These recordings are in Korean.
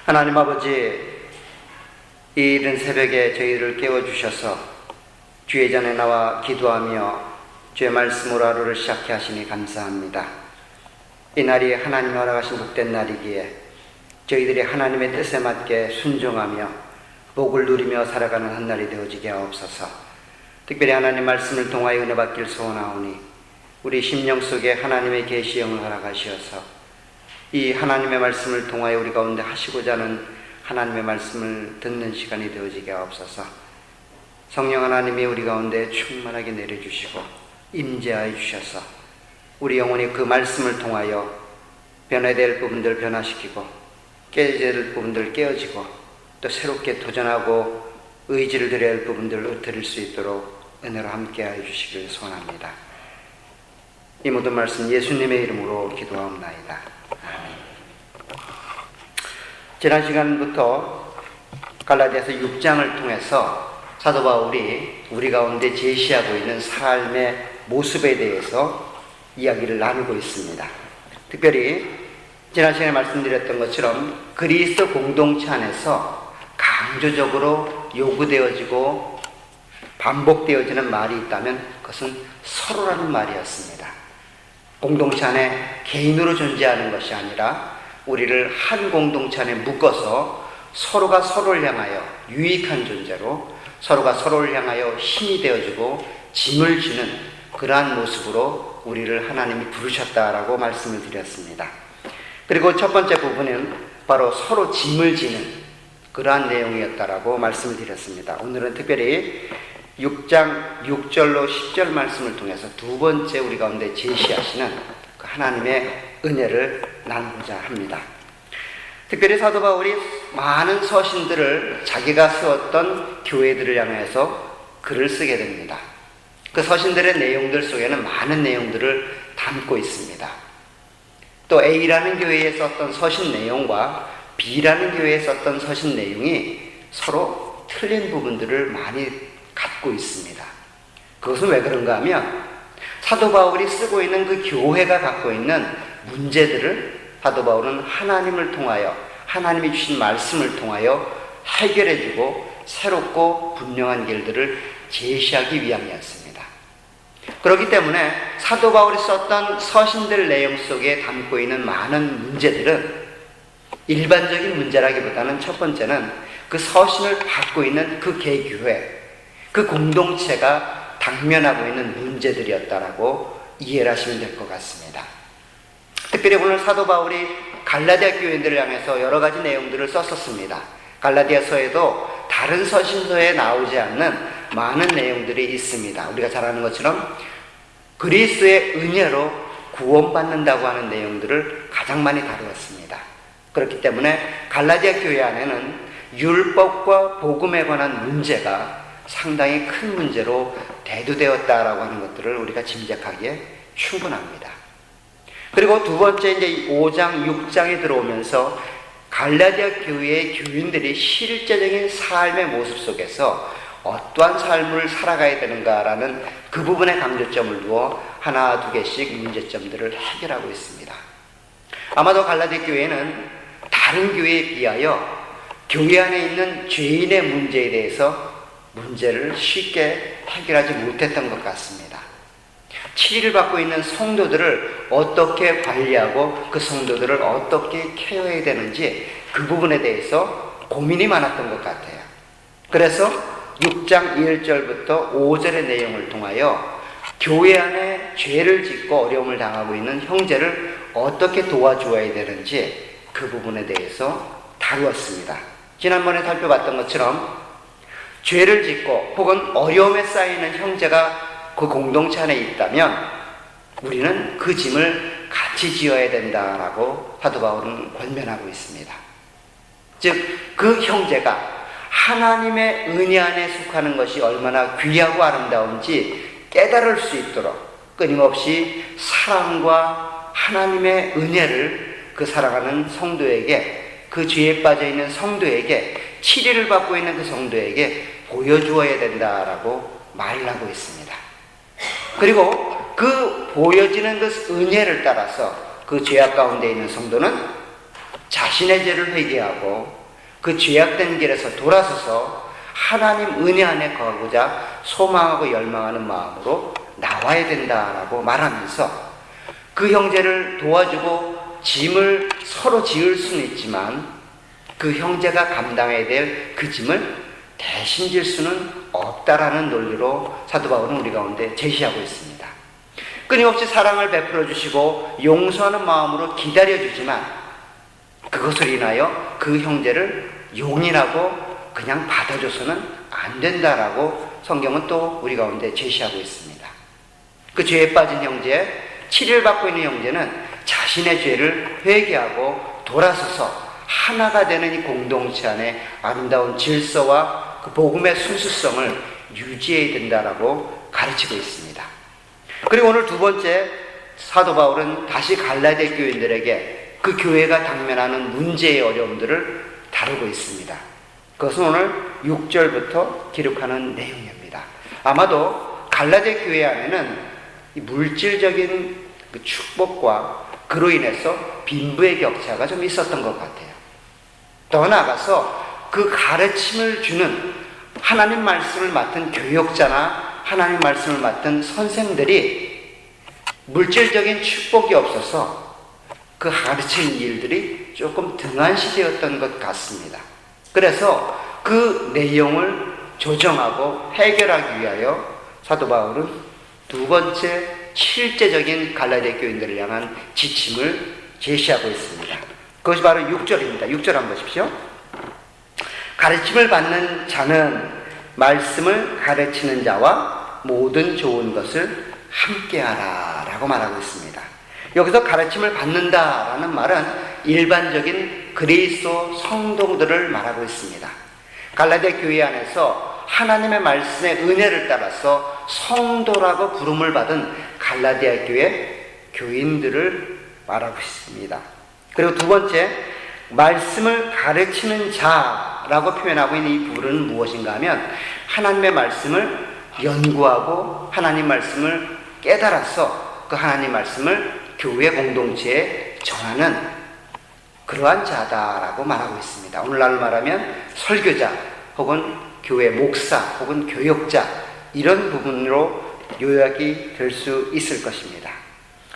하나님 아버지, 이 이른 새벽에 저희를 깨워주셔서 주의 전에 나와 기도하며 주의 말씀으로 하루를 시작해 하시니 감사합니다. 이 날이 하나님이 허락하신 복된 날이기에 저희들이 하나님의 뜻에 맞게 순종하며 복을 누리며 살아가는 한 날이 되어지게 하옵소서. 특별히 하나님 말씀을 통하여 은혜 받길 소원하오니 우리 심령 속에 하나님의 계시 영을 허락하시어서 이 하나님의 말씀을 통하여 우리 가운데 하시고자 하는 하나님의 말씀을 듣는 시간이 되어지게 하옵소서. 성령 하나님이 우리 가운데 충만하게 내려주시고 임재하여 주셔서 우리 영혼이 그 말씀을 통하여 변화될 부분들 변화시키고 깨져야 될 부분들 깨어지고 또 새롭게 도전하고 의지를 드려야 할 부분들을 드릴 수 있도록 은혜로 함께하여 주시길 소원합니다. 이 모든 말씀 예수님의 이름으로 기도하옵나이다. 아멘. 지난 시간부터 갈라디아서 6장을 통해서 사도 바울이 우리 가운데 제시하고 있는 삶의 모습에 대해서 이야기를 나누고 있습니다. 특별히 지난 시간에 말씀드렸던 것처럼 그리스도 공동체 안에서 강조적으로 요구되어지고 반복되어지는 말이 있다면 그것은 서로라는 말이었습니다. 공동체 안에 개인으로 존재하는 것이 아니라 우리를 한 공동체 안에 묶어서 서로가 서로를 향하여 유익한 존재로 서로가 서로를 향하여 힘이 되어주고 짐을 지는 그러한 모습으로 우리를 하나님이 부르셨다라고 말씀을 드렸습니다. 그리고 첫 번째 부분은 바로 서로 짐을 지는 그러한 내용이었다라고 말씀을 드렸습니다. 오늘은 특별히 6장 6절로 10절 말씀을 통해서 두 번째 우리 가운데 제시하시는 그 하나님의 은혜를 나누고자 합니다. 특별히 사도 바울이 많은 서신들을 자기가 세웠던 교회들을 향해서 글을 쓰게 됩니다. 그 서신들의 내용들 속에는 많은 내용들을 담고 있습니다. 또 A라는 교회에 썼던 서신 내용과 B라는 교회에 썼던 서신 내용이 서로 틀린 부분들을 많이 갖고 있습니다. 그것은 왜 그런가 하면 사도 바울이 쓰고 있는 그 교회가 갖고 있는 문제들을 사도 바울은 하나님을 통하여 하나님이 주신 말씀을 통하여 해결해주고 새롭고 분명한 길들을 제시하기 위함이었습니다. 그렇기 때문에 사도 바울이 썼던 서신들 내용 속에 담고 있는 많은 문제들은 일반적인 문제라기보다는 첫 번째는 그 서신을 받고 있는 그 개교회 그 공동체가 당면하고 있는 문제들이었다라고 이해를 하시면 될 것 같습니다. 특별히 오늘 사도 바울이 갈라디아 교인들을 향해서 여러 가지 내용들을 썼었습니다. 갈라디아서에도 다른 서신서에 나오지 않는 많은 내용들이 있습니다. 우리가 잘 아는 것처럼 그리스도의 은혜로 구원받는다고 하는 내용들을 가장 많이 다루었습니다. 그렇기 때문에 갈라디아 교회 안에는 율법과 복음에 관한 문제가 상당히 큰 문제로 대두되었다라고 하는 것들을 우리가 짐작하기에 충분합니다. 그리고 두 번째 이제 5장, 6장에 들어오면서 갈라디아 교회의 교인들이 실제적인 삶의 모습 속에서 어떠한 삶을 살아가야 되는가라는 그 부분에 강조점을 두어 하나, 두 개씩 문제점들을 해결하고 있습니다. 아마도 갈라디아 교회는 다른 교회에 비하여 교회 안에 있는 죄인의 문제에 대해서 문제를 쉽게 해결하지 못했던 것 같습니다. 치리를 받고 있는 성도들을 어떻게 관리하고 그 성도들을 어떻게 케어해야 되는지 그 부분에 대해서 고민이 많았던 것 같아요. 그래서 6장 1절부터 5절의 내용을 통하여 교회 안에 죄를 짓고 어려움을 당하고 있는 형제를 어떻게 도와주어야 되는지 그 부분에 대해서 다루었습니다. 지난번에 살펴봤던 것처럼 죄를 짓고 혹은 어려움에 쌓이는 형제가 그 공동체 안에 있다면 우리는 그 짐을 같이 지어야 된다라고 사도 바울은 권면하고 있습니다. 즉 그 형제가 하나님의 은혜 안에 속하는 것이 얼마나 귀하고 아름다운지 깨달을 수 있도록 끊임없이 사랑과 하나님의 은혜를 그 사랑하는 성도에게 그 죄에 빠져있는 성도에게 치리를 받고 있는 그 성도에게 보여주어야 된다라고 말을 하고 있습니다. 그리고 그 보여지는 그 은혜를 따라서 그 죄악 가운데 있는 성도는 자신의 죄를 회개하고 그 죄악된 길에서 돌아서서 하나님 은혜 안에 거하고자 소망하고 열망하는 마음으로 나와야 된다라고 말하면서 그 형제를 도와주고 짐을 서로 지을 수는 있지만 그 형제가 감당해야 될 그 짐을 대신 질 수는 없다라는 논리로 사도 바울은 우리 가운데 제시하고 있습니다. 끊임없이 사랑을 베풀어 주시고 용서하는 마음으로 기다려 주지만 그것을 인하여 그 형제를 용인하고 그냥 받아줘서는 안 된다라고 성경은 또 우리 가운데 제시하고 있습니다. 그 죄에 빠진 형제, 치료를 받고 있는 형제는 자신의 죄를 회개하고 돌아서서 하나가 되는 이 공동체 안에 아름다운 질서와 그 복음의 순수성을 유지해야 된다라고 가르치고 있습니다. 그리고 오늘 두 번째, 사도 바울은 다시 갈라디아 교인들에게 그 교회가 당면하는 문제의 어려움들을 다루고 있습니다. 그것은 오늘 6절부터 기록하는 내용입니다. 아마도 갈라디아 교회 안에는 이 물질적인 그 축복과 그로 인해서 빈부의 격차가 좀 있었던 것 같아요. 더 나아가서 그 가르침을 주는 하나님 말씀을 맡은 교역자나 하나님 말씀을 맡은 선생들이 물질적인 축복이 없어서 그 가르치는 일들이 조금 등한시되었던 것 같습니다. 그래서 그 내용을 조정하고 해결하기 위하여 사도 바울은 두 번째 실제적인 갈라디아 교인들을 향한 지침을 제시하고 있습니다. 그것이 바로 6절입니다. 6절 한번 보십시오. 가르침을 받는 자는 말씀을 가르치는 자와 모든 좋은 것을 함께하라 라고 말하고 있습니다. 여기서 가르침을 받는다라는 말은 일반적인 그리스도 성도들을 말하고 있습니다. 갈라디아 교회 안에서 하나님의 말씀의 은혜를 따라서 성도라고 부름을 받은 갈라디아 교회 교인들을 말하고 있습니다. 그리고 두 번째, 말씀을 가르치는 자라고 표현하고 있는 이 부분은 무엇인가 하면 하나님의 말씀을 연구하고 하나님 말씀을 깨달아서 그 하나님 말씀을 교회 공동체에 전하는 그러한 자다라고 말하고 있습니다. 오늘날 말하면 설교자 혹은 교회 목사 혹은 교역자 이런 부분으로 요약이 될 수 있을 것입니다.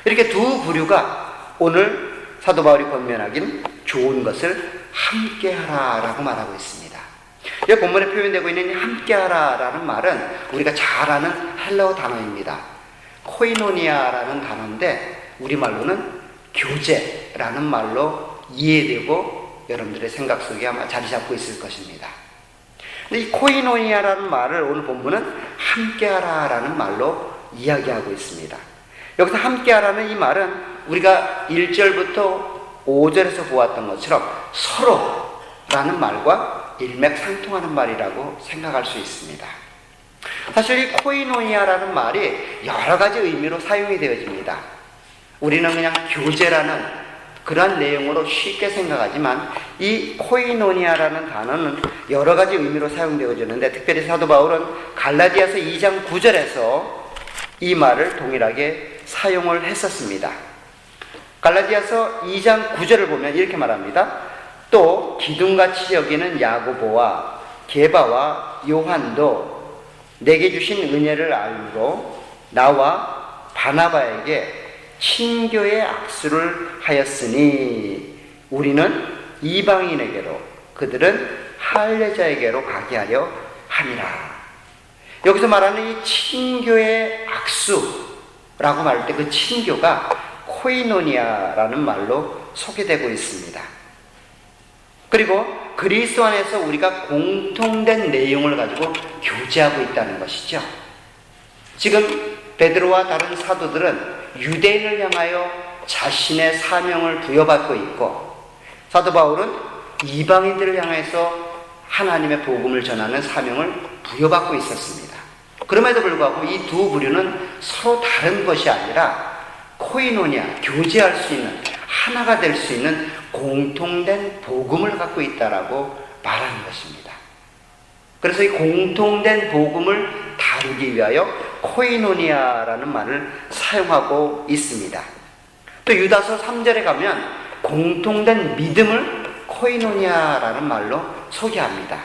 이렇게 두 부류가 오늘 사도 바울이 권면하긴 좋은 것을 함께하라라고 말하고 있습니다. 이 본문에 표현되고 있는 함께하라라는 말은 우리가 잘 아는 헬라어 단어입니다. 코이노니아라는 단어인데 우리말로는 교제라는 말로 이해되고 여러분들의 생각 속에 아마 자리 잡고 있을 것입니다. 근데 이 코이노니아라는 말을 오늘 본문은 함께하라라는 말로 이야기하고 있습니다. 여기서 함께하라는 이 말은 우리가 1절부터 5절에서 보았던 것처럼 서로라는 말과 일맥상통하는 말이라고 생각할 수 있습니다. 사실 이 코이노니아라는 말이 여러 가지 의미로 사용이 되어집니다. 우리는 그냥 교제라는 그러한 내용으로 쉽게 생각하지만 이 코이노니아라는 단어는 여러 가지 의미로 사용되어지는데 특별히 사도 바울은 갈라디아서 2장 9절에서 이 말을 동일하게 사용을 했었습니다. 갈라디아서 2장 9절을 보면 이렇게 말합니다. 또 기둥같이 여기는 야고보와 게바와 요한도 내게 주신 은혜를 알므로 나와 바나바에게 친교의 악수를 하였으니 우리는 이방인에게로 그들은 할례자에게로 가게 하려 함이라. 여기서 말하는 이 친교의 악수라고 말할 때 그 친교가 코이노니아라는 말로 소개되고 있습니다. 그리고 그리스도 안에서 우리가 공통된 내용을 가지고 교제하고 있다는 것이죠. 지금 베드로와 다른 사도들은 유대인을 향하여 자신의 사명을 부여받고 있고 사도 바울은 이방인들을 향해서 하나님의 복음을 전하는 사명을 부여받고 있었습니다. 그럼에도 불구하고 이 두 부류는 서로 다른 것이 아니라 코이노니아, 교제할 수 있는, 하나가 될 수 있는 공통된 복음을 갖고 있다라고 말하는 것입니다. 그래서 이 공통된 복음을 다루기 위하여 코이노니아라는 말을 사용하고 있습니다. 또 유다서 3절에 가면 공통된 믿음을 코이노니아라는 말로 소개합니다.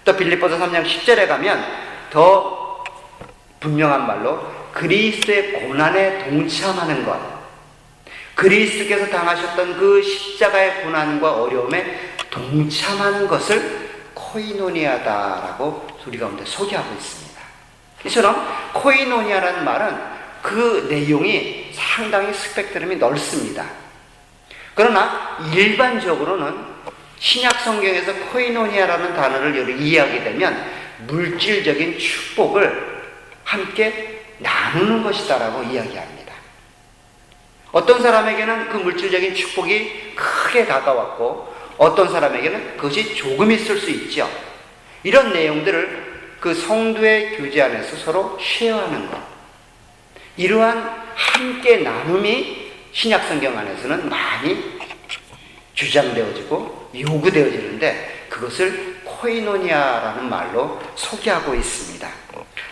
또 빌립보서 3장 10절에 가면 더 분명한 말로 그리스도의 고난에 동참하는 것, 그리스도께서 당하셨던 그 십자가의 고난과 어려움에 동참하는 것을 코이노니아다라고 우리 가운데 소개하고 있습니다. 이처럼 코이노니아라는 말은 그 내용이 상당히 스펙트럼이 넓습니다. 그러나 일반적으로는 신약 성경에서 코이노니아라는 단어를 이해하게 되면 물질적인 축복을 함께 나누는 것이다라고 이야기합니다. 어떤 사람에게는 그 물질적인 축복이 크게 다가왔고 어떤 사람에게는 그것이 조금 있을 수 있죠. 이런 내용들을 그 성도의 교제 안에서 서로 쉐어하는 것, 이러한 함께 나눔이 신약 성경 안에서는 많이 주장되어지고 요구되어지는데 그것을 코이노니아라는 말로 소개하고 있습니다.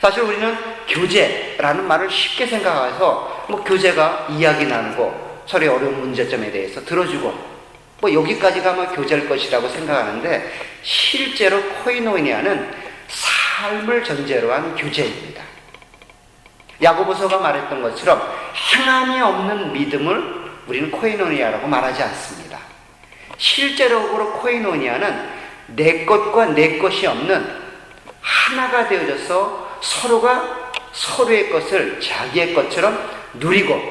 사실 우리는 교제라는 말을 쉽게 생각해서 교제가 이야기 나누고 서로의 어려운 문제점에 대해서 들어주고 여기까지가 교제일 것이라고 생각하는데 실제로 코이노니아는 삶을 전제로 한 교제입니다. 야고보서가 말했던 것처럼 행함이 없는 믿음을 우리는 코이노니아라고 말하지 않습니다. 실제적으로 코이노니아는 내 것과 내 것이 없는 하나가 되어져서 서로가 서로의 것을 자기의 것처럼 누리고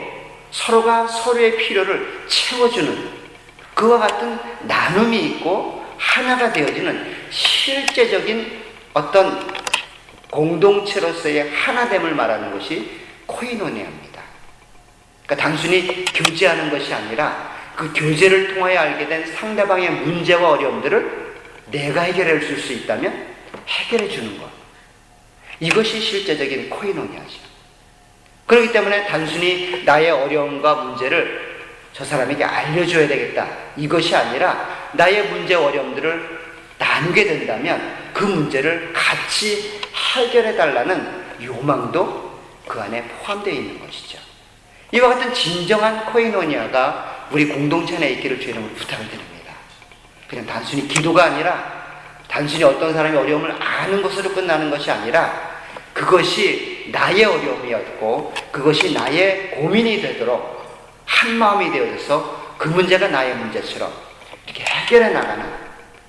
서로가 서로의 필요를 채워주는 그와 같은 나눔이 있고 하나가 되어지는 실제적인 어떤 공동체로서의 하나됨을 말하는 것이 코이노니아입니다. 그러니까 단순히 교제하는 것이 아니라 그 교제를 통하여 알게 된 상대방의 문제와 어려움들을 내가 해결해 줄 수 있다면 해결해 주는 것. 이것이 실제적인 코이노니아죠. 그렇기 때문에 단순히 나의 어려움과 문제를 저 사람에게 알려줘야 되겠다, 이것이 아니라 나의 문제 어려움들을 나누게 된다면 그 문제를 같이 해결해 달라는 요망도 그 안에 포함되어 있는 것이죠. 이와 같은 진정한 코이노니아가 우리 공동체 내에 있기를 주의 이름으로 부탁을 드립니다. 그냥 단순히 기도가 아니라 단순히 어떤 사람이 어려움을 아는 것으로 끝나는 것이 아니라 그것이 나의 어려움이었고 그것이 나의 고민이 되도록 한 마음이 되어져서 그 문제가 나의 문제처럼 이렇게 해결해 나가는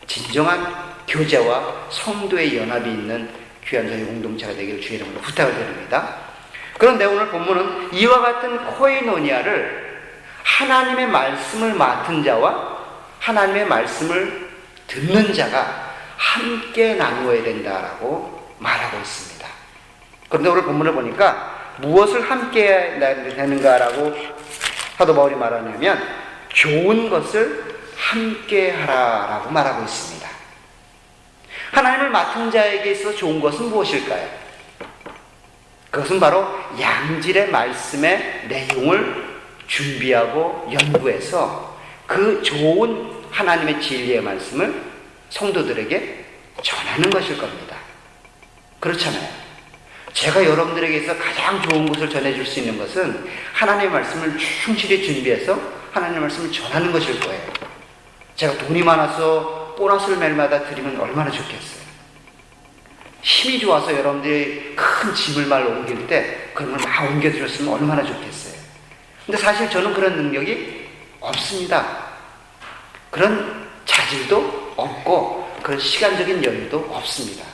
진정한 교제와 성도의 연합이 있는 귀한 저희 공동체가 되기를 주의 이름으로 부탁을 드립니다. 그런데 오늘 본문은 이와 같은 코이노니아를 하나님의 말씀을 맡은 자와 하나님의 말씀을 듣는 자가 함께 나누어야 된다라고 말하고 있습니다. 그런데 오늘 본문을 보니까 무엇을 함께 되는가라고 사도 바울이 말하냐면 좋은 것을 함께 하라라고 말하고 있습니다. 하나님을 맡은 자에게 있어서 좋은 것은 무엇일까요? 그것은 바로 양질의 말씀의 내용을 준비하고 연구해서 그 좋은 하나님의 진리의 말씀을 성도들에게 전하는 것일 겁니다. 그렇잖아요. 제가 여러분들에게서 가장 좋은 것을 전해줄 수 있는 것은 하나님의 말씀을 충실히 준비해서 하나님의 말씀을 전하는 것일 거예요. 제가 돈이 많아서 보너스를 매일마다 드리면 얼마나 좋겠어요. 힘이 좋아서 여러분들이 큰 짐을 말 옮길 때 그런 걸 막 옮겨드렸으면 얼마나 좋겠어요. 근데 사실 저는 그런 능력이 없습니다. 그런 자질도 없고 그런 시간적인 여유도 없습니다.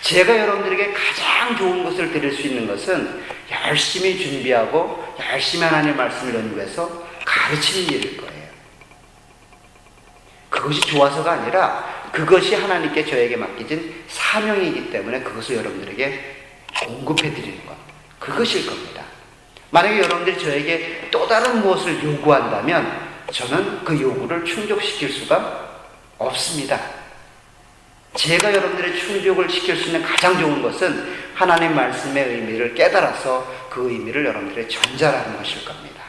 제가 여러분들에게 가장 좋은 것을 드릴 수 있는 것은 열심히 준비하고 열심히 하나님의 말씀을 연구해서 가르치는 일일 거예요. 그것이 좋아서가 아니라 그것이 하나님께 저에게 맡기진 사명이기 때문에 그것을 여러분들에게 공급해 드리는 것, 그것일 겁니다. 만약에 여러분들이 저에게 또 다른 무엇을 요구한다면 저는 그 요구를 충족시킬 수가 없습니다. 제가 여러분들의 충족을 시킬 수 있는 가장 좋은 것은 하나님 말씀의 의미를 깨달아서 그 의미를 여러분들의 전달하는 것일 겁니다.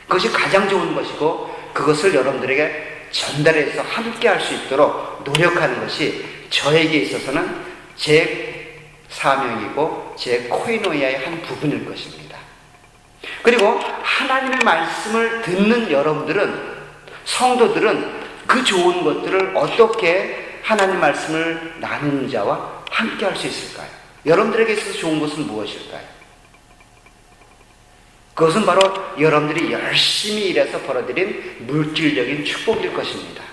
그것이 가장 좋은 것이고 그것을 여러분들에게 전달해서 함께 할 수 있도록 노력하는 것이 저에게 있어서는 제 사명이고 제 코이노니아의 한 부분일 것입니다. 그리고 하나님의 말씀을 듣는 여러분들은, 성도들은 그 좋은 것들을 어떻게 하나님 말씀을 나누는 자와 함께 할 수 있을까요? 여러분들에게 있어서 좋은 것은 무엇일까요? 그것은 바로 여러분들이 열심히 일해서 벌어들인 물질적인 축복일 것입니다.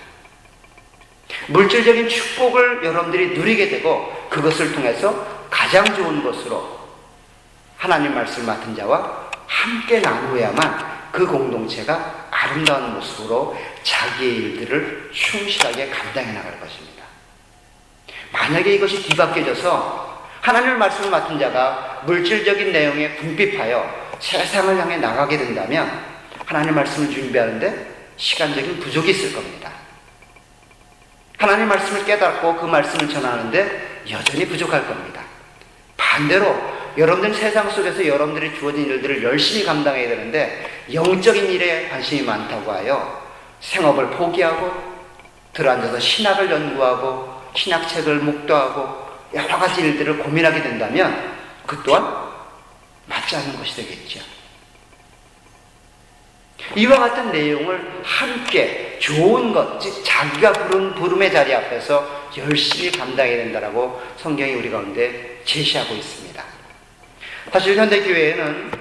물질적인 축복을 여러분들이 누리게 되고 그것을 통해서 가장 좋은 것으로 하나님 말씀을 맡은 자와 함께 나누어야만 그 공동체가 아름다운 모습으로 자기의 일들을 충실하게 감당해 나갈 것입니다. 만약에 이것이 뒤바뀌어져서 하나님의 말씀을 맡은 자가 물질적인 내용에 궁핍하여 세상을 향해 나가게 된다면 하나님의 말씀을 준비하는데 시간적인 부족이 있을 겁니다. 하나님의 말씀을 깨닫고 그 말씀을 전하는데 여전히 부족할 겁니다. 반대로 여러분들은 세상 속에서 여러분들이 주어진 일들을 열심히 감당해야 되는데 영적인 일에 관심이 많다고 하여 생업을 포기하고 들어앉아서 신학을 연구하고 신학책을 목도하고 여러 가지 일들을 고민하게 된다면 그 또한 맞지 않는 것이 되겠죠. 이와 같은 내용을 함께 좋은 것, 즉 자기가 부른 부름의 자리 앞에서 열심히 감당해야 된다라고 성경이 우리 가운데 제시하고 있습니다. 사실 현대교회에는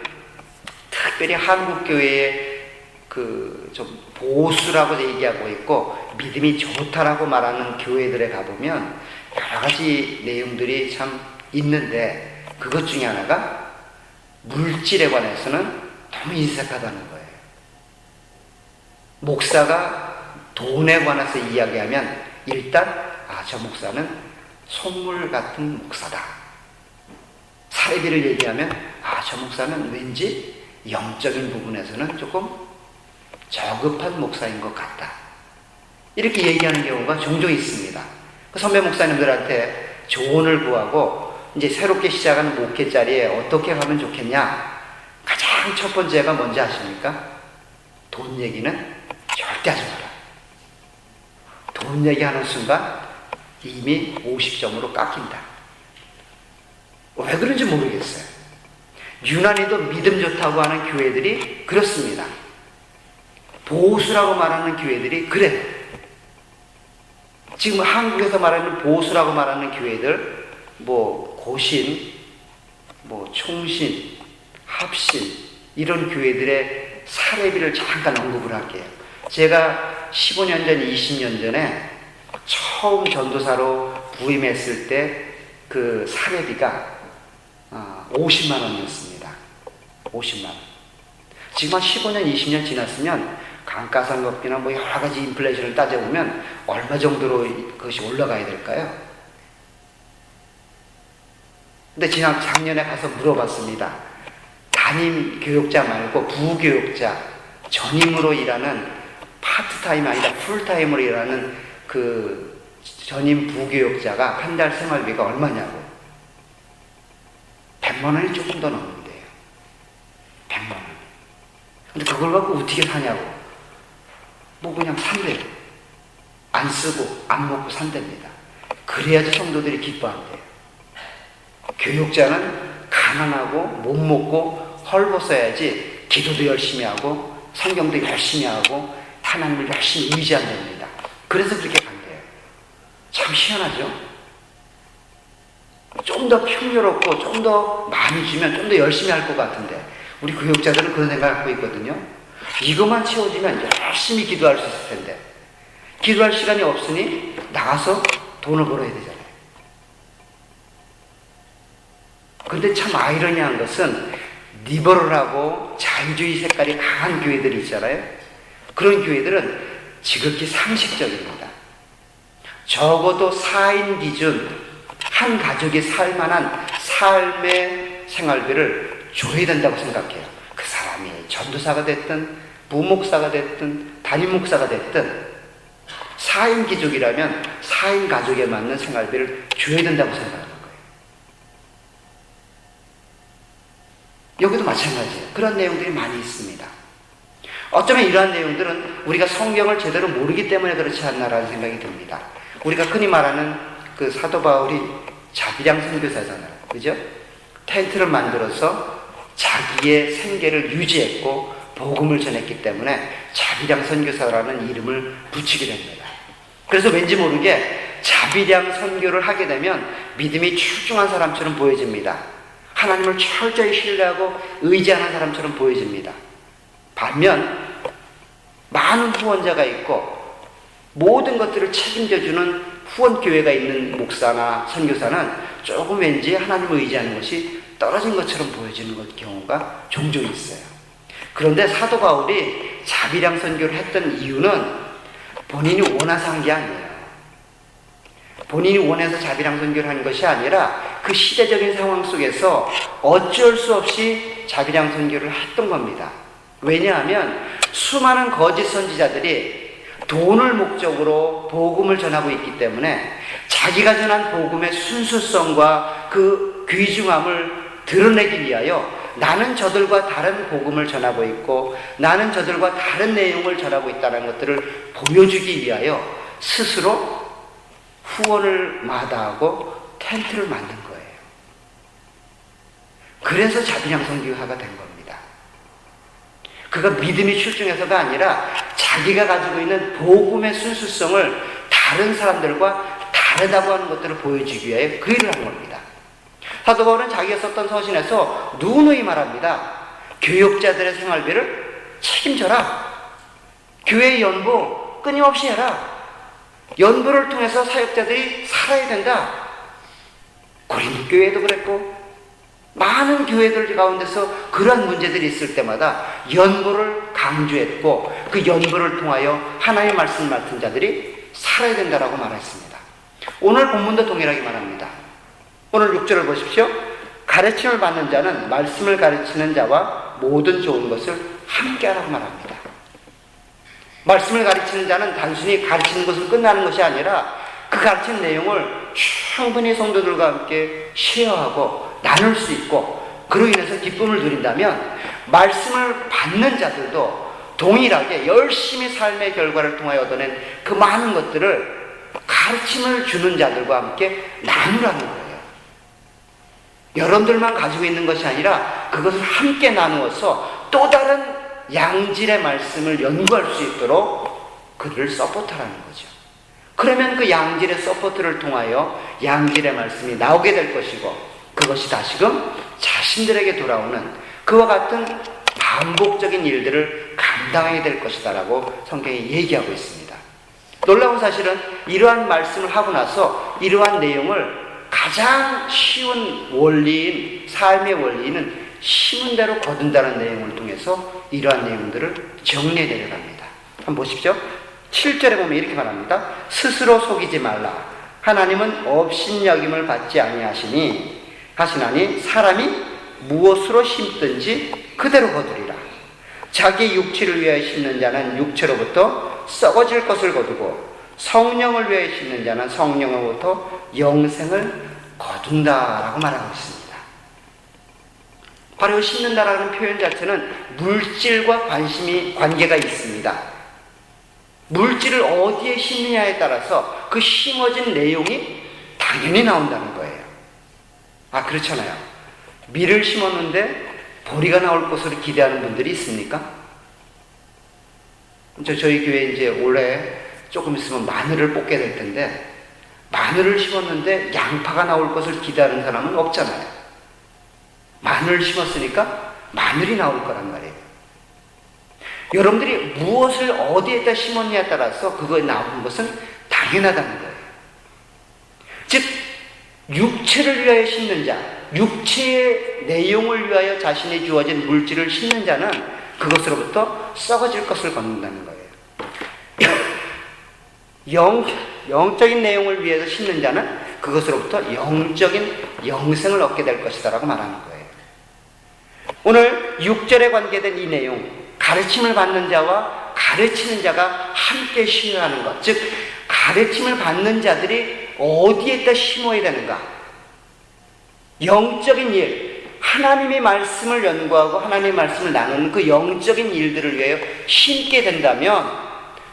특별히 한국교회의 좀 보수라고 얘기하고 있고 믿음이 좋다라고 말하는 교회들에 가보면 여러 가지 내용들이 참 있는데 그것 중에 하나가 물질에 관해서는 너무 인색하다는 거예요. 목사가 돈에 관해서 이야기하면 일단 저 목사는 속물 같은 목사다. 사례비를 얘기하면 저 목사는 왠지 영적인 부분에서는 조금 저급한 목사인 것 같다. 이렇게 얘기하는 경우가 종종 있습니다. 선배 목사님들한테 조언을 구하고 이제 새롭게 시작하는 목회 자리에 어떻게 가면 좋겠냐? 가장 첫 번째가 뭔지 아십니까? 돈 얘기는 절대 하지 마라. 돈 얘기하는 순간 이미 50점으로 깎인다. 왜 그런지 모르겠어요. 유난히도 믿음 좋다고 하는 교회들이 그렇습니다. 보수라고 말하는 교회들이 그래요. 지금 한국에서 말하는 보수라고 말하는 교회들, 고신, 총신, 합신, 이런 교회들의 사례비를 잠깐 언급을 할게요. 제가 15년 전, 20년 전에 처음 전도사로 부임했을 때 그 사례비가 50만 원이었습니다. 50만 원. 지금 한 15년, 20년 지났으면 감가상각비나 여러 가지 인플레이션을 따져보면 얼마 정도로 그것이 올라가야 될까요? 근데 작년에 가서 물어봤습니다. 담임 교육자 말고 부교육자, 전임으로 일하는 파트타임 아니라 풀타임으로 일하는 그 전임 부교육자가 한 달 생활비가 얼마냐고. 100만 원이 조금 더 넘는데요. 100만 원. 근데 그걸 갖고 어떻게 사냐고. 그냥 산대요. 안 쓰고 안 먹고 산답니다. 그래야지 성도들이 기뻐한대요. 교육자는 가난하고 못 먹고 헐벗어야지 기도도 열심히 하고 성경도 열심히 하고 하나님을 열심히 의지한답니다. 그래서 그렇게 간대요. 참 희한하죠? 좀 더 풍요롭고 좀 더 많이 주면 좀 더 열심히 할 것 같은데 우리 교육자들은 그런 생각을 갖고 있거든요. 이것만 채워지면 열심히 기도할 수 있을 텐데 기도할 시간이 없으니 나가서 돈을 벌어야 되잖아요. 그런데 참 아이러니한 것은 리버럴하고 자유주의 색깔이 강한 교회들이 있잖아요. 그런 교회들은 지극히 상식적입니다. 적어도 4인 기준 한 가족이 살만한 삶의 생활비를 줘야 된다고 생각해요. 그 사람이 전도사가 됐든 부목사가 됐든 담임 목사가 됐든 4인 기족이라면 4인 가족에 맞는 생활비를 줘야 된다고 생각하는 거예요. 여기도 마찬가지예요. 그런 내용들이 많이 있습니다. 어쩌면 이러한 내용들은 우리가 성경을 제대로 모르기 때문에 그렇지 않나라는 생각이 듭니다. 우리가 흔히 말하는 그 사도 바울이 자비량 선교사잖아요. 그죠? 텐트를 만들어서 자기의 생계를 유지했고 복음을 전했기 때문에 자비량 선교사라는 이름을 붙이게 됩니다. 그래서 왠지 모르게 자비량 선교를 하게 되면 믿음이 출중한 사람처럼 보여집니다. 하나님을 철저히 신뢰하고 의지하는 사람처럼 보여집니다. 반면 많은 후원자가 있고 모든 것들을 책임져주는 후원교회가 있는 목사나 선교사는 조금 왠지 하나님을 의지하는 것이 떨어진 것처럼 보여지는 경우가 종종 있어요. 그런데 사도 바울이 자비량 선교를 했던 이유는 본인이 원해서 한 게 아니에요. 본인이 원해서 자비량 선교를 한 것이 아니라 그 시대적인 상황 속에서 어쩔 수 없이 자비량 선교를 했던 겁니다. 왜냐하면 수많은 거짓 선지자들이 돈을 목적으로 복음을 전하고 있기 때문에 자기가 전한 복음의 순수성과 그 귀중함을 드러내기 위하여 나는 저들과 다른 복음을 전하고 있고 나는 저들과 다른 내용을 전하고 있다는 것들을 보여주기 위하여 스스로 후원을 마다하고 텐트를 만든 거예요. 그래서 자비량 선교사가 된 겁니다. 그가 믿음이 출중해서가 아니라 자기가 가지고 있는 복음의 순수성을 다른 사람들과 다르다고 하는 것들을 보여주기 위해 그 일을 한 겁니다. 사도 바울은 자기가 썼던 서신에서 누누이 말합니다. 교역자들의 생활비를 책임져라. 교회의 연부 끊임없이 해라. 연부를 통해서 사역자들이 살아야 된다. 고린도 교회도 그랬고 많은 교회들 가운데서 그런 문제들이 있을 때마다 연부를 강조했고 그 연부를 통하여 하나님의 말씀을 맡은 자들이 살아야 된다라고 말했습니다. 오늘 본문도 동일하게 말합니다. 오늘 6절을 보십시오. 가르침을 받는 자는 말씀을 가르치는 자와 모든 좋은 것을 함께 하라고 말합니다. 말씀을 가르치는 자는 단순히 가르치는 것으로 끝나는 것이 아니라 그 가르치는 내용을 충분히 성도들과 함께 쉐어하고 나눌 수 있고 그로 인해서 기쁨을 누린다면 말씀을 받는 자들도 동일하게 열심히 삶의 결과를 통하여 얻어낸 그 많은 것들을 가르침을 주는 자들과 함께 나누라는 거예요. 여러분들만 가지고 있는 것이 아니라 그것을 함께 나누어서 또 다른 양질의 말씀을 연구할 수 있도록 그들을 서포트하라는 거죠. 그러면 그 양질의 서포트를 통하여 양질의 말씀이 나오게 될 것이고 그것이 다시금 자신들에게 돌아오는 그와 같은 반복적인 일들을 감당하게 될 것이다 라고 성경이 얘기하고 있습니다. 놀라운 사실은 이러한 말씀을 하고 나서 이러한 내용을 가장 쉬운 원리인 삶의 원리는 심은 대로 거둔다는 내용을 통해서 이러한 내용들을 정리해 내려갑니다. 한번 보십시오. 7절에 보면 이렇게 말합니다. 스스로 속이지 말라. 하나님은 업신여김을 받지 아니하시니 하시나니 사람이 무엇으로 심든지 그대로 거두리라. 자기 육체를 위하여 심는 자는 육체로부터 썩어질 것을 거두고 성령을 위하여 심는 자는 성령으로부터 영생을 거둔다라고 말하고 있습니다. 바로 심는다라는 표현 자체는 물질과 관계가 있습니다. 물질을 어디에 심느냐에 따라서 그 심어진 내용이 당연히 나온다는 거예요. 아, 그렇잖아요. 밀을 심었는데 보리가 나올 것으로 기대하는 분들이 있습니까? 저희 교회 이제 올해 조금 있으면 마늘을 뽑게 될 텐데 마늘을 심었는데 양파가 나올 것을 기대하는 사람은 없잖아요. 마늘을 심었으니까 마늘이 나올 거란 말이에요. 여러분들이 무엇을 어디에다 심었냐에 따라서 그거에 나오는 것은 당연하다는 거예요. 즉 육체를 위하여 심는 자, 육체의 내용을 위하여 자신이 주어진 물질을 심는 자는 그것으로부터 썩어질 것을 거둔다는 거예요. 영적인 내용을 위해서 심는 자는 그것으로부터 영적인 영생을 얻게 될 것이다 라고 말하는 거예요. 오늘 6절에 관계된 이 내용, 가르침을 받는 자와 가르치는 자가 함께 쉬어하는 것, 즉 가르침을 받는 자들이 어디에다 심어야 되는가? 영적인 일, 하나님의 말씀을 연구하고 하나님의 말씀을 나누는 그 영적인 일들을 위하여 심게 된다면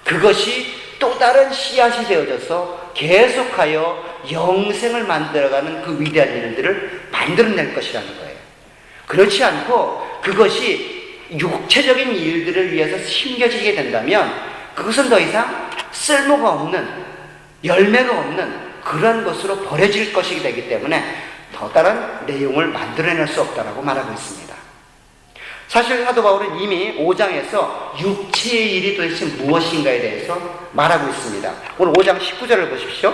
그것이 또 다른 씨앗이 되어져서 계속하여 영생을 만들어가는 그 위대한 일들을 만들어낼 것이라는 거예요. 그렇지 않고 그것이 육체적인 일들을 위해서 심겨지게 된다면 그것은 더 이상 쓸모가 없는, 열매가 없는 그런 것으로 버려질 것이기 되기 때문에 더 다른 내용을 만들어낼 수 없다라고 말하고 있습니다. 사실 사도 바울은 이미 5장에서 육체의 일이 도대체 무엇인가에 대해서 말하고 있습니다. 오늘 5장 19절을 보십시오.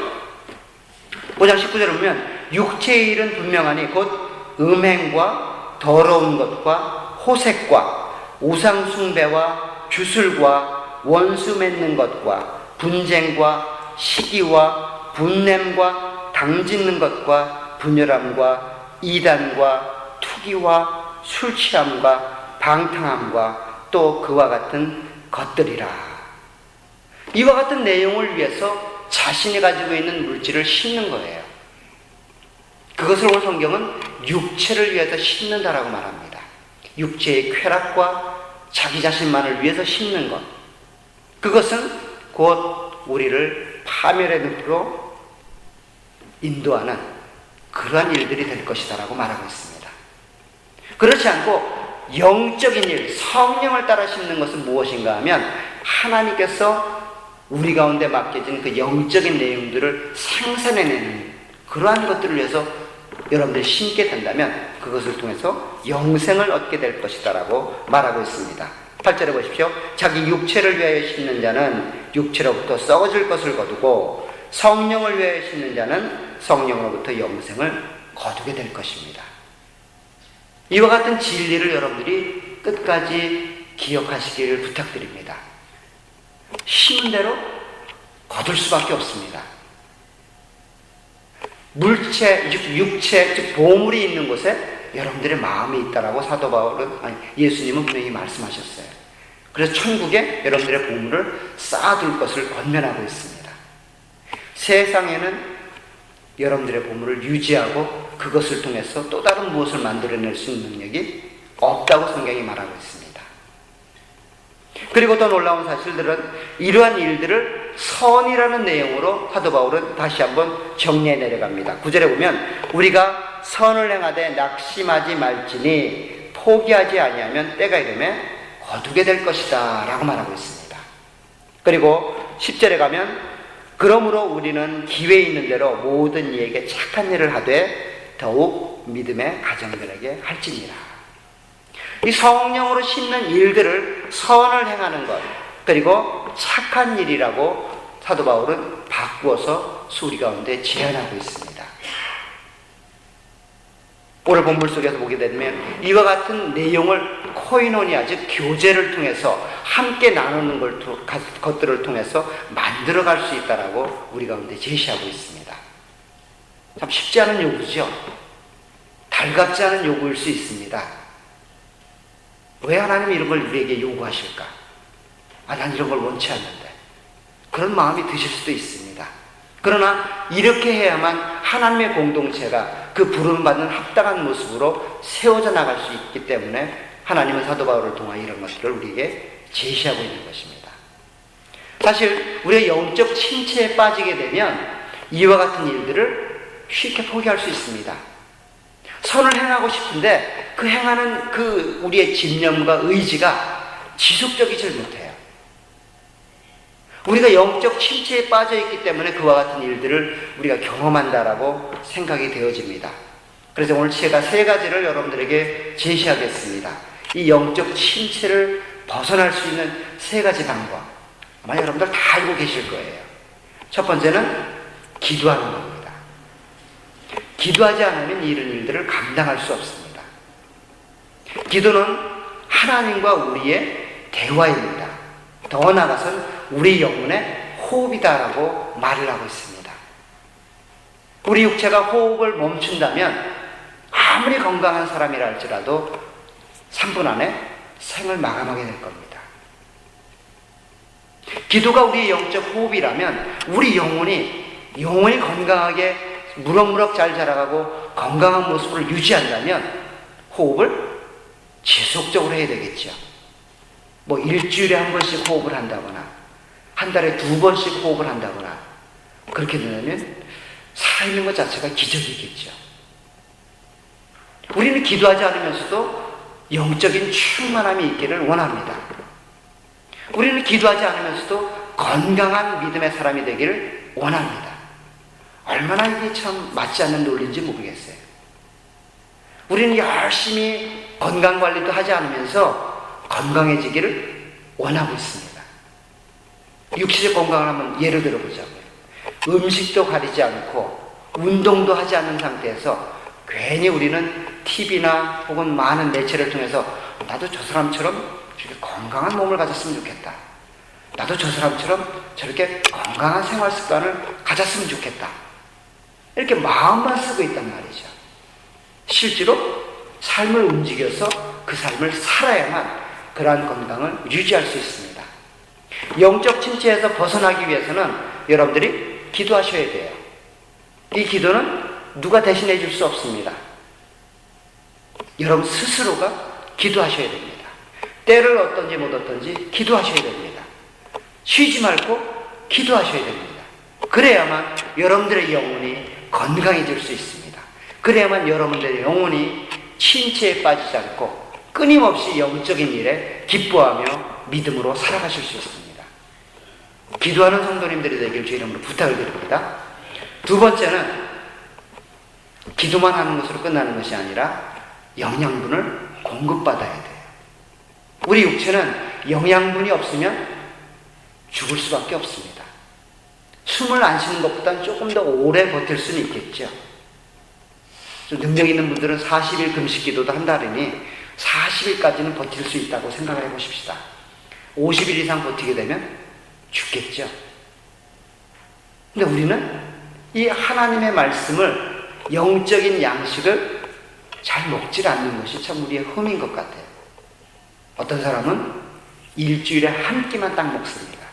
5장 19절을 보면 육체의 일은 분명하니 곧 음행과 더러운 것과 호색과 우상숭배와 주술과 원수 맺는 것과 분쟁과 시기와 분냄과 당짓는 것과 분열함과 이단과 투기와 술취함과 방탕함과 또 그와 같은 것들이라. 이와 같은 내용을 위해서 자신이 가지고 있는 물질을 심는 거예요. 그것을 오늘 성경은 육체를 위해서 심는다라고 말합니다. 육체의 쾌락과 자기 자신만을 위해서 심는 것. 그것은 곧 우리를 파멸의 늪으로 인도하는 그러한 일들이 될 것이다라고 말하고 있습니다. 그렇지 않고 영적인 일, 성령을 따라 심는 것은 무엇인가 하면 하나님께서 우리 가운데 맡겨진 그 영적인 내용들을 생산해내는 그러한 것들을 위해서 여러분들이 심게 된다면 그것을 통해서 영생을 얻게 될 것이다라고 말하고 있습니다. 8절에 보십시오. 자기 육체를 위하여 심는 자는 육체로부터 썩어질 것을 거두고 성령을 위하여 심는 자는 성령으로부터 영생을 거두게 될 것입니다. 이와 같은 진리를 여러분들이 끝까지 기억하시기를 부탁드립니다. 심은 대로 거둘 수밖에 없습니다. 물체, 육체, 즉 보물이 있는 곳에 여러분들의 마음이 있다라고 사도 바울은, 예수님은 분명히 말씀하셨어요. 그래서 천국에 여러분들의 보물을 쌓아둘 것을 권면하고 있습니다. 세상에는 여러분들의 보물을 유지하고 그것을 통해서 또 다른 무엇을 만들어낼 수 있는 능력이 없다고 성경이 말하고 있습니다. 그리고 더 놀라운 사실들은 이러한 일들을 선이라는 내용으로 사도 바울은 다시 한번 정리해 내려갑니다. 9절에 보면 우리가 선을 행하되 낙심하지 말지니 포기하지 아니하면 때가 이르매 거두게 될 것이다 라고 말하고 있습니다. 그리고 10절에 가면 그러므로 우리는 기회 있는 대로 모든 이에게 착한 일을 하되 더욱 믿음의 가정들에게 할지니라. 이 성령으로 심는 일들을 선을 행하는 것 그리고 착한 일이라고 사도 바울은 바꾸어서 우리 가운데 제안하고 있습니다. 오늘 본문 속에서 보게 되면 이와 같은 내용을 코이노니아 즉 교제를 통해서 함께 나누는 것들을 통해서 만들어갈 수 있다라고 우리 가운데 제시하고 있습니다. 참 쉽지 않은 요구죠. 달갑지 않은 요구일 수 있습니다. 왜 하나님이 이런 걸 우리에게 요구하실까? 난 이런 걸 원치 않는데. 그런 마음이 드실 수도 있습니다. 그러나 이렇게 해야만 하나님의 공동체가 그 부름받는 합당한 모습으로 세워져 나갈 수 있기 때문에 하나님은 사도 바울을 통하여 이런 것들을 우리에게 제시하고 있는 것입니다. 사실 우리가 영적 침체에 빠지게 되면 이와 같은 일들을 쉽게 포기할 수 있습니다. 선을 행하고 싶은데 그 행하는 그 우리의 집념과 의지가 지속적이질 못해요. 우리가 영적 침체에 빠져 있기 때문에 그와 같은 일들을 우리가 경험한다라고 생각이 되어집니다. 그래서 오늘 제가 세 가지를 여러분들에게 제시하겠습니다. 이 영적 침체를 벗어날 수 있는 세 가지 방법. 아마 여러분들 다 알고 계실 거예요. 첫 번째는 기도하는 겁니다. 기도하지 않으면 이런 일들을 감당할 수 없습니다. 기도는 하나님과 우리의 대화입니다. 더 나아가서는 우리 영혼의 호흡이다라고 말을 하고 있습니다. 우리 육체가 호흡을 멈춘다면 아무리 건강한 사람이라 할지라도 3분 안에 생을 마감하게 될 겁니다. 기도가 우리의 영적 호흡이라면 우리 영혼이 건강하게 무럭무럭 잘 자라가고 건강한 모습을 유지한다면 호흡을 지속적으로 해야 되겠죠. 일주일에 한 번씩 호흡을 한다거나 한 달에 2번씩 호흡을 한다거나 그렇게 되면 살아있는 것 자체가 기적이겠죠. 우리는 기도하지 않으면서도 영적인 충만함이 있기를 원합니다. 우리는 기도하지 않으면서도 건강한 믿음의 사람이 되기를 원합니다. 얼마나 이게 참 맞지 않는 논리인지 모르겠어요. 우리는 열심히 건강관리도 하지 않으면서 건강해지기를 원하고 있습니다. 육체적 건강을 한번 예를 들어보자고요. 음식도 가리지 않고 운동도 하지 않는 상태에서 괜히 우리는 TV나 혹은 많은 매체를 통해서 나도 저 사람처럼 저렇게 건강한 몸을 가졌으면 좋겠다. 나도 저 사람처럼 저렇게 건강한 생활 습관을 가졌으면 좋겠다. 이렇게 마음만 쓰고 있단 말이죠. 실제로 삶을 움직여서 그 삶을 살아야만 그러한 건강을 유지할 수 있습니다. 영적 침체에서 벗어나기 위해서는 여러분들이 기도하셔야 돼요. 이 기도는 누가 대신해 줄 수 없습니다. 여러분 스스로가 기도하셔야 됩니다. 때를 얻든지 못 얻든지 기도하셔야 됩니다. 쉬지 말고 기도하셔야 됩니다. 그래야만 여러분들의 영혼이 건강해질 수 있습니다. 그래야만 여러분들의 영혼이 침체에 빠지지 않고 끊임없이 영적인 일에 기뻐하며 믿음으로 살아가실 수 있습니다. 기도하는 성도님들이 되길 주의 이름으로 부탁을 드립니다. 두 번째는 기도만 하는 것으로 끝나는 것이 아니라 영양분을 공급받아야 돼요. 우리 육체는 영양분이 없으면 죽을 수밖에 없습니다. 숨을 안 쉬는 것보다는 조금 더 오래 버틸 수는 있겠죠. 좀 능력 있는 분들은 40일 금식 기도도 한다더니 40일까지는 버틸 수 있다고 생각을 해보십시다. 50일 이상 버티게 되면 죽겠죠. 근데 우리는 이 하나님의 말씀을, 영적인 양식을 잘 먹질 않는 것이 참 우리의 흠인 것 같아요. 어떤 사람은 일주일에 한 끼만 딱 먹습니다.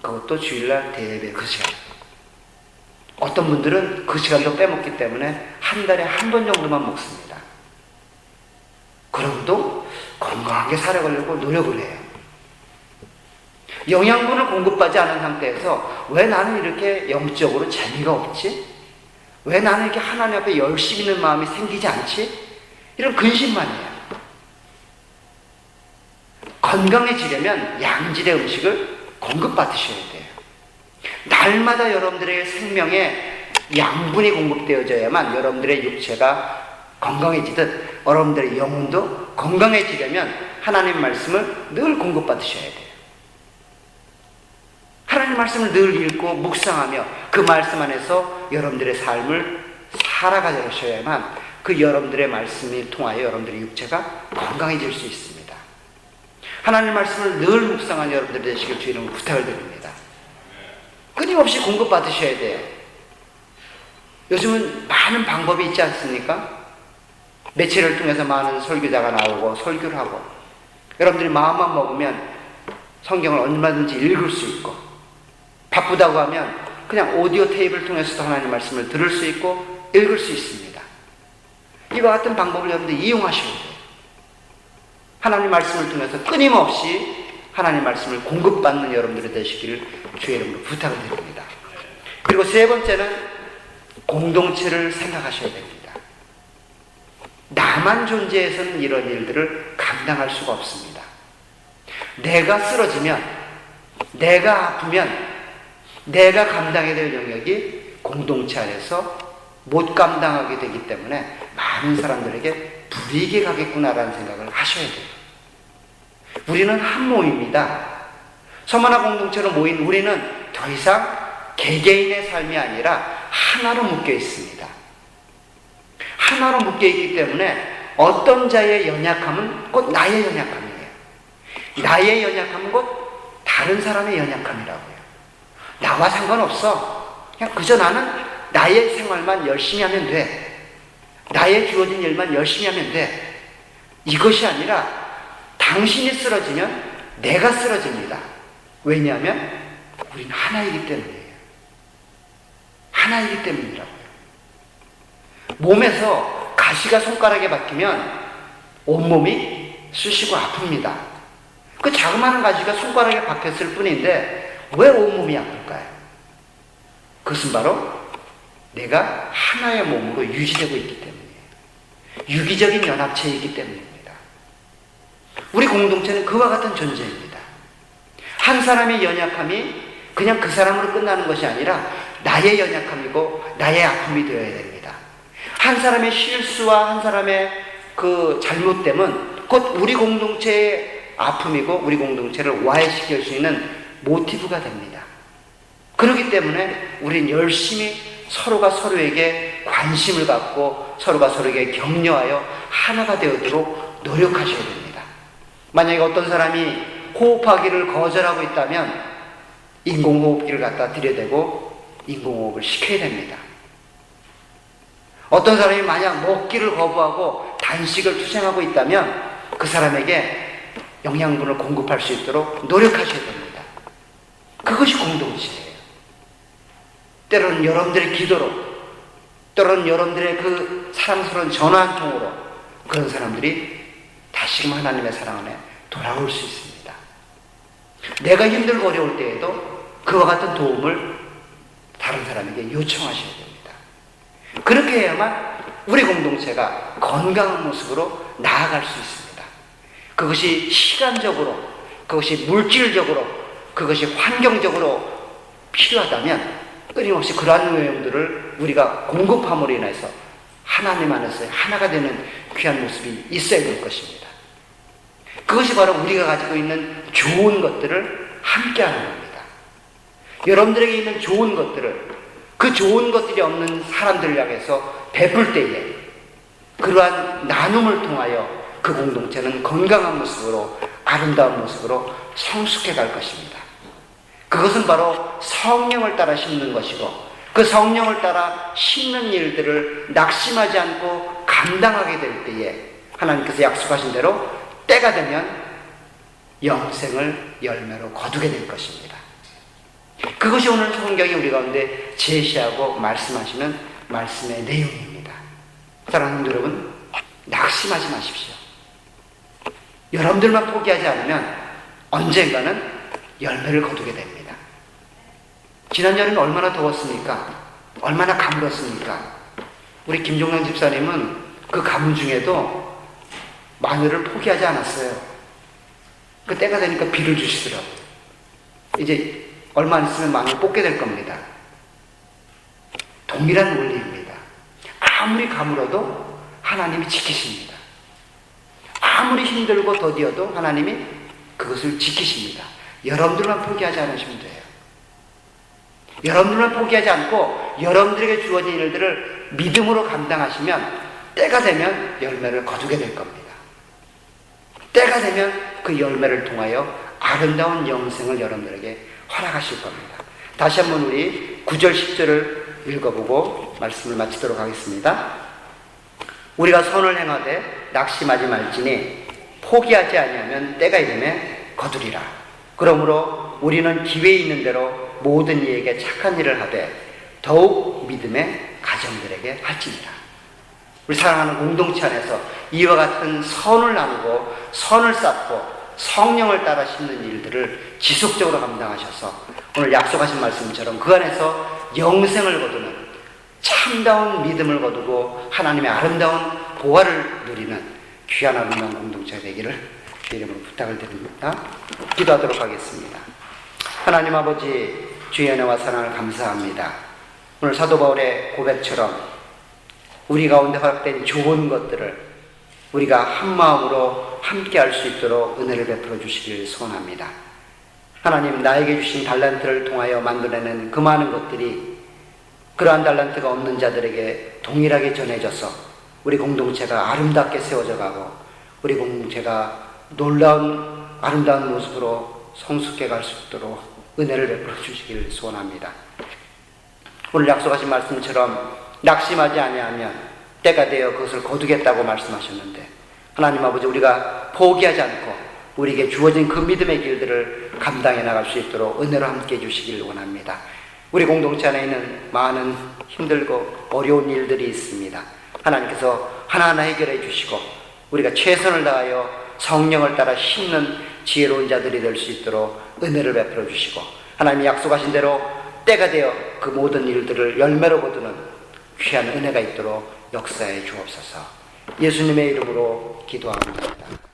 그것도 주일날 대예배 그 시간. 어떤 분들은 그 시간도 빼먹기 때문에 한 달에 한 번 정도만 먹습니다. 그러고도 건강하게 살아가려고 노력을 해요. 영양분을 공급받지 않은 상태에서 왜 나는 이렇게 영적으로 재미가 없지? 왜 나는 이렇게 하나님 앞에 열심히 있는 마음이 생기지 않지? 이런 근심만 해요. 건강해지려면 양질의 음식을 공급받으셔야 돼요. 날마다 여러분들의 생명에 양분이 공급되어져야만 여러분들의 육체가 건강해지듯 여러분들의 영혼도 건강해지려면 하나님 말씀을 늘 공급받으셔야 돼요. 하나님 말씀을 늘 읽고 묵상하며 그 말씀 안에서 여러분들의 삶을 살아가셔야만 그 여러분들의 말씀을 통하여 여러분들의 육체가 건강해질 수 있습니다. 하나님 말씀을 늘 묵상하는 여러분들 되시길 주의 이름으로 부탁을 드립니다. 끊임없이 공급받으셔야 돼요. 요즘은 많은 방법이 있지 않습니까? 매체를 통해서 많은 설교자가 나오고 설교를 하고 여러분들이 마음만 먹으면 성경을 얼마든지 읽을 수 있고 바쁘다고 하면 그냥 오디오 테이프를 통해서도 하나님 말씀을 들을 수 있고 읽을 수 있습니다. 이와 같은 방법을 여러분들 이용하셔야 돼요. 하나님 말씀을 통해서 끊임없이 하나님 말씀을 공급받는 여러분들이 되시기를 주의 이름으로 부탁을 드립니다. 그리고 세 번째는 공동체를 생각하셔야 됩니다. 나만 존재해서는 이런 일들을 감당할 수가 없습니다. 내가 쓰러지면, 내가 아프면 내가 감당해야 될 영역이 공동체 안에서 못 감당하게 되기 때문에 많은 사람들에게 불이익이 가겠구나라는 생각을 하셔야 돼요. 우리는 한 몸입니다. 서머나 공동체로 모인 우리는 더 이상 개개인의 삶이 아니라 하나로 묶여 있습니다. 하나로 묶여 있기 때문에 어떤 자의 연약함은 곧 나의 연약함이에요. 나의 연약함은 곧 다른 사람의 연약함이라고요. 나와 상관없어. 그냥 그저 나는 나의 생활만 열심히 하면 돼. 나의 주어진 일만 열심히 하면 돼. 이것이 아니라 당신이 쓰러지면 내가 쓰러집니다. 왜냐하면 우리는 하나이기 때문이에요. 하나이기 때문이라고요. 몸에서 가시가 손가락에 박히면 온몸이 쑤시고 아픕니다. 그 자그마한 가시가 손가락에 박혔을 뿐인데 왜 온몸이 아플까요? 그것은 바로 내가 하나의 몸으로 유지되고 있기 때문이에요. 유기적인 연합체이기 때문입니다. 우리 공동체는 그와 같은 존재입니다. 한 사람의 연약함이 그냥 그 사람으로 끝나는 것이 아니라 나의 연약함이고 나의 아픔이 되어야 됩니다. 한 사람의 실수와 한 사람의 그 잘못됨은 곧 우리 공동체의 아픔이고 우리 공동체를 와해시킬 수 있는 모티브가 됩니다. 그렇기 때문에 우리는 열심히 서로가 서로에게 관심을 갖고 서로가 서로에게 격려하여 하나가 되어도록 노력하셔야 됩니다. 만약에 어떤 사람이 호흡하기를 거절하고 있다면 인공호흡기를 갖다 들여대고 인공호흡을 시켜야 됩니다. 어떤 사람이 만약 먹기를 거부하고 단식을 투쟁하고 있다면 그 사람에게 영양분을 공급할 수 있도록 노력하셔야 됩니다. 그것이 공동체예요. 때로는 여러분들의 기도로, 때로는 여러분들의 그 사랑스러운 전화 한 통으로 그런 사람들이 다시금 하나님의 사랑 안에 돌아올 수 있습니다. 내가 힘들고 어려울 때에도 그와 같은 도움을 다른 사람에게 요청하셔야 됩니다. 그렇게 해야만 우리 공동체가 건강한 모습으로 나아갈 수 있습니다. 그것이 시간적으로, 그것이 물질적으로, 그것이 환경적으로 필요하다면 끊임없이 그러한 내용들을 우리가 공급함으로 인해서 하나님 안에서 하나가 되는 귀한 모습이 있어야 될 것입니다. 그것이 바로 우리가 가지고 있는 좋은 것들을 함께하는 겁니다. 여러분들에게 있는 좋은 것들을, 그 좋은 것들이 없는 사람들을 향해서 베풀 때에 그러한 나눔을 통하여 그 공동체는 건강한 모습으로, 아름다운 모습으로 성숙해 갈 것입니다. 그것은 바로 성령을 따라 심는 것이고, 그 성령을 따라 심는 일들을 낙심하지 않고 감당하게 될 때에 하나님께서 약속하신 대로 때가 되면 영생을 열매로 거두게 될 것입니다. 그것이 오늘 성경이 우리 가운데 제시하고 말씀하시는 말씀의 내용입니다. 사랑하는 여러분, 낙심하지 마십시오. 여러분들만 포기하지 않으면 언젠가는 열매를 거두게 됩니다. 지난 여름에 얼마나 더웠습니까? 얼마나 가물었습니까? 우리 김종랑 집사님은 그 가뭄 중에도 마늘을 포기하지 않았어요. 그 때가 되니까 비를 주시더라고요. 이제 얼마 안 있으면 마늘 뽑게 될 겁니다. 동일한 원리입니다. 아무리 가물어도 하나님이 지키십니다. 아무리 힘들고 더디어도 하나님이 그것을 지키십니다. 여러분들만 포기하지 않으시면 돼요. 여러분들만 포기하지 않고 여러분들에게 주어진 일들을 믿음으로 감당하시면 때가 되면 열매를 거두게 될 겁니다. 때가 되면 그 열매를 통하여 아름다운 영생을 여러분들에게 허락하실 겁니다. 다시 한번 우리 9절 10절을 읽어보고 말씀을 마치도록 하겠습니다. 우리가 선을 행하되 낙심하지 말지니 포기하지 아니하면 때가 이름에 거두리라. 그러므로 우리는 기회 있는 대로 모든 이에게 착한 일을 하되 더욱 믿음의 가정들에게 할지니라. 우리 사랑하는 공동체 안에서 이와 같은 선을 나누고 선을 쌓고 성령을 따라 심는 일들을 지속적으로 감당하셔서 오늘 약속하신 말씀처럼 그 안에서 영생을 거두는 참다운 믿음을 거두고 하나님의 아름다운 보화를 누리는 귀한 아름다운 공동체가 되기를 주 이름으로 부탁을 드립니다. 기도하도록 하겠습니다. 하나님 아버지, 주의 은혜와 사랑을 감사합니다. 오늘 사도 바울의 고백처럼 우리 가운데 허락된 좋은 것들을 우리가 한 마음으로 함께 할 수 있도록 은혜를 베풀어 주시길 소원합니다. 하나님, 나에게 주신 달란트를 통하여 만들어낸 그 많은 것들이 그러한 달란트가 없는 자들에게 동일하게 전해져서 우리 공동체가 아름답게 세워져 가고 우리 공동체가 놀라운 아름다운 모습으로 성숙해 갈 수 있도록 은혜를 베풀어 주시길 소원합니다. 오늘 약속하신 말씀처럼 낙심하지 아니하면 때가 되어 그것을 거두겠다고 말씀하셨는데 하나님 아버지, 우리가 포기하지 않고 우리에게 주어진 그 믿음의 길들을 감당해 나갈 수 있도록 은혜로 함께 해주시길 원합니다. 우리 공동체 안에 있는 많은 힘들고 어려운 일들이 있습니다. 하나님께서 하나하나 해결해 주시고 우리가 최선을 다하여 성령을 따라 심는 지혜로운 자들이 될 수 있도록 은혜를 베풀어 주시고 하나님이 약속하신 대로 때가 되어 그 모든 일들을 열매로 거두는 귀한 은혜가 있도록 역사해 주옵소서. 예수님의 이름으로 기도합니다.